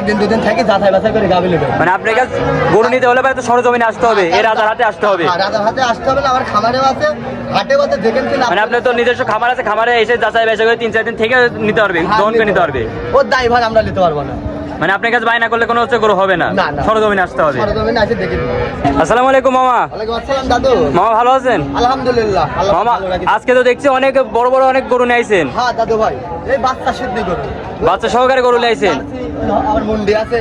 একদিন দুদিন থেকে যাচাই বাছাই করে গাবি নেবে। মানে আপনার কাছে গরু নিতে হলে তো সরজমিনে আসতে হবে, এই রাজার হাটে আসতে হবে। রাজার হাতে আসতে হবে, আমার খামারেও আছে, হাটেও আছে, দেখেন কিনা। মানে আপনার তো নিজস্ব খামার আছে, খামারে এসে যাচাই বাছাই করে 3-4 দিন থেকে নিতে পারবে, দহন করে নিতে পারবে। ওর দায়ভার আমরা নিতে পারবো না। মানে আপনার কাছে বায়না করলে কোনো হচ্ছে গরু হবে না, সরজমিনে আসতে হবে। সরজমিনে আসে দেখে নিব। আসসালামু আলাইকুম মামা। ওয়ালাইকুম আসসালাম দাদু। মামা ভালো আছেন? আলহামদুলিল্লাহ। মামা আজকে তো দেখছি অনেক বড় বড় অনেক গরু নিয়ে আইছেন। হ্যাঁ দাদু ভাই, এই বাচ্চা সিদ্ধি গরু, বাচ্চা সহকারে গরু নিয়ে আইছেন। আমার মুন্ডি আছে।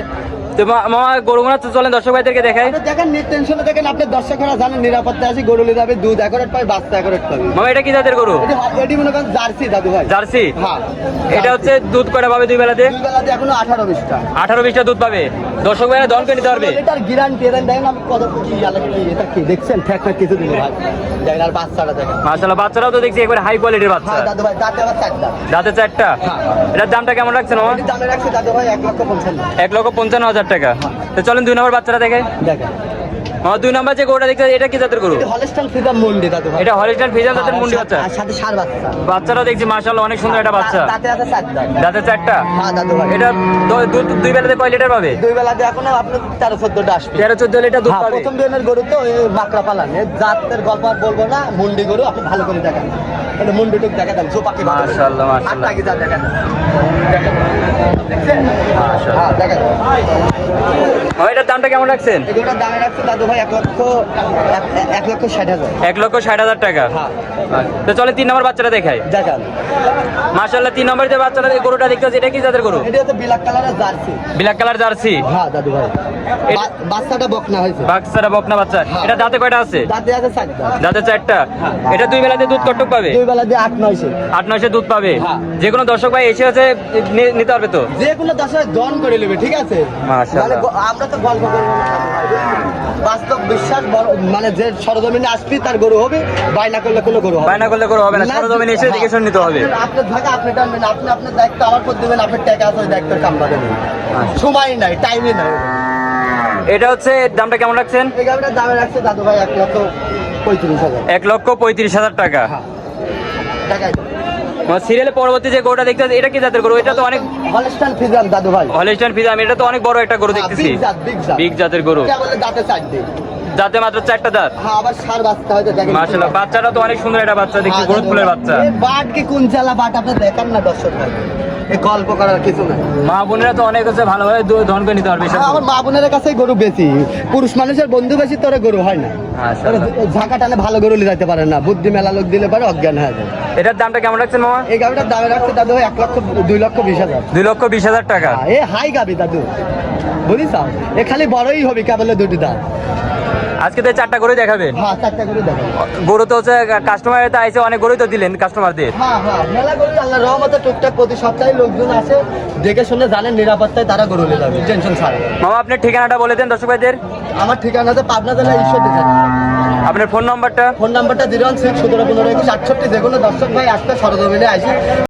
তো মামা গরুগুলো তো চলেন দর্শক ভাইদেরকে দেখাই। দেখেন নির্টেনশনে দেখেন, আপনার দর্শকরা জানেন নিরাপত্তা আছে, গরু নিয়ে যাবে, দুধ একরেট পাবে, বাচ্চা একরেট পাবে। মামা এটা কি জাতের গরু? এটি মনে করেন জার্সি দাদু ভাই। জার্সি? হ্যাঁ। এটা হচ্ছে দুধ কয়টা পাবে দুই বেলাতে? দুই বেলাতে এখনো 18-20টা। 18-20টা দুধ পাবে, দর্শক ভাইরা দহন করে নিতে পারবে। এটার গ্যারান্টি দেন, দেখেন আমি কত কি এটা কি দেখছেন, ঠেক ঠেক কিছু দিল ভাই। দেখেন আর বাচ্চাটা দেখেন, মাশাআল্লাহ বাচ্চারাও তো দেখছি একবার হাই কোয়ালিটির বাচ্চা। হ্যাঁ দাদু ভাই, দাঁতে আবার 4টা। দাঁতে 4টা। এটার দামটা কেমন রাখছেন মামা? এটির দামে রাখছে দাদু ভাই 1,55,000। 1,55,000 টাকা। তো চলেন 2 নম্বর বাচ্চাটা দেখাই। দেখেন মামা 2 নম্বর যে গরুটা দেখতে, এটা কি জাতের গরু? এটা হলস্টাইন ফ্রিজিয়ান মুন্ডি দাদু ভাই। এটা হলিস্টাইন ফ্রিজিয়ান জাতের মুন্ডি বাচ্চা। আর সাথে ষাঁড় বাচ্চা। বাচ্চাটাও দেখছি মাশাআল্লাহ অনেক সুন্দর একটা বাচ্চা। দাঁতে আছে 4টা। দাঁতে 4টা। হ্যাঁ দাদু ভাই। এটা দুধ দুই বেলাতে কয় লিটার পাবে? দুই বেলাতে এখন আপনি 13-14টা আসবে। 13-14 লিটার দুধ পাবে। প্রথম দিনের গরু তো এই বাকরা পালান, এই জাতের গল্প আর বলবো না, মুন্ডি গরু আপনি ভালো করে দেখেন। এটা মুন্ডিটুক দেখা দেন, চোপাকি মাশাআল্লাহ মাশাআল্লাহ। আটটা কি যা দেখেন, দেখছেন? হ্যাঁ দেখেন। এটার দামটা কেমন রাখছেন? এগুলোর দামে রাখছে দাদু ভাই 1,60,000। 1,60,000 টাকা। হ্যাঁ তো চলে 3 নম্বর বাচ্চাটা দেখাই। দেখেন মাশাআল্লাহ 3 নম্বর যে বাচ্চাটা গরুটা দেখতে হচ্ছে, এটা কি জাতের গরু? এটা হচ্ছে ব্ল্যাক কালারের জার্সি। Black colour jersey. হ্যাঁ দাদু ভাই, বাচ্চাটা বকনা হয়েছে। বাচ্চাটা বকনা বাচ্চা। এটা দাঁতে কয়টা আছে? দাঁতে আছে 4টা। দাঁতে 4টা। এটা দুই বেলাতে দুধ কতটুক পাবে? দুই বেলা দিয়ে 8-900। 8-9 দুধ পাবে। হ্যাঁ। যে কোনো দর্শক ভাই এসে হচ্ছে নিতে পারবে তো? যে কোনো দশে দন করে নেবে, ঠিক আছে? মাশাআল্লাহ। মানে আমরা তো গল্প করবো না, বাস্তব বিশ্বাস, মানে যে সরজমিনে আসবি তার গরু হবে, বায়না করলে কোনো গরু হবে বায়না করলে গরু হবে না, সরজমিনে এসে দেখে শুনে নিতে হবে। আপনার ভাগে আপনি টানবেন, আপনি আপনার দায়িত্ব আমার পর দেবেন, আপনার টাকা আছে, ওই দায়িত্বের কাম পাবেন। সময় নাই, টাইমই নাই। এটা হচ্ছে দামটা কেমন রাখছেন? এই গাড়িটার দামে রাখছে দাদু ভাই 1,35,000। 1,35,000 টাকা। টাকায় সিরিয়ালে পরবর্তী যে গরুটা দেখতে এটা কি জাতের গরু? এটা তো অনেক হলস্টাইন ফ্রিজিয়ান দাদু ভাই। হলিস্টাইন ফ্রিজিয়ান, এটা তো অনেক বড় একটা গরু দেখতেছি। বিগ জাতের গরু। বলে দাঁতে 4 দিন। দাঁতে মাত্র 4টা দাঁত। হ্যাঁ, আবার ষাঁড় বাচ্চা হয়তো দেখেন। মাশাআল্লাহ বাচ্চাটা তো অনেক সুন্দর একটা বাচ্চা দেখছি, গরুদ ফুলের বাচ্চা। এই বাট কি কোন জেলা বাট আপনি দেখেন না দর্শক ভাই, এই গল্প করার কিছু নাই। মা বোনেরা তো অনেক হচ্ছে ভালোভাবে দহন করে নিতে পারবে। আমার মা বোনের কাছেই গরু বেশি, পুরুষ মানুষের বন্ধু বেশি, তোরে গরু হয় না। ঝাঁকা টানে ভালো গরু নিয়ে যাইতে পারে না, বুদ্ধি মেলা লোক দিলে পারে অজ্ঞান হয়ে যায়। এটার দামটা কেমন রাখছেন মামা? এই গাবিটার দামে রাখছে দাদু ভাই 2,20,000। 2,20,000 টাকা। এ হাই গাবি দাদু, বুঝিস? এ খালি বড়ই হবে, কেবল দুটি দাম। আজকে তো 4টা গরু দেখাবেন? হ্যাঁ 4টা করে দেখাবো। গরু তো হচ্ছে কাস্টমার তো আইছে, অনেক গরুই তো দিলেন কাস্টমারদের। হ্যাঁ হ্যাঁ, মেলা গরু আল্লাহর রহমতে টুকটাক প্রতি সপ্তাহে লোকজন আসে, দেখে শুনে জানেন নিরাপত্তায় তারা গরু নিয়ে যাবে, টেনশন ছাড়ে। মামা আপনার ঠিকানাটা বলে দেন দর্শক ভাইদের। আমার ঠিকানাতে পাবনা জেলা ঈশ্বর ঠিকানা। আপনার ফোন নাম্বারটা? ফোন নাম্বারটা 016-17-15-21-68। যে কোনো দর্শক ভাই আসতে সরজমিনে আসি।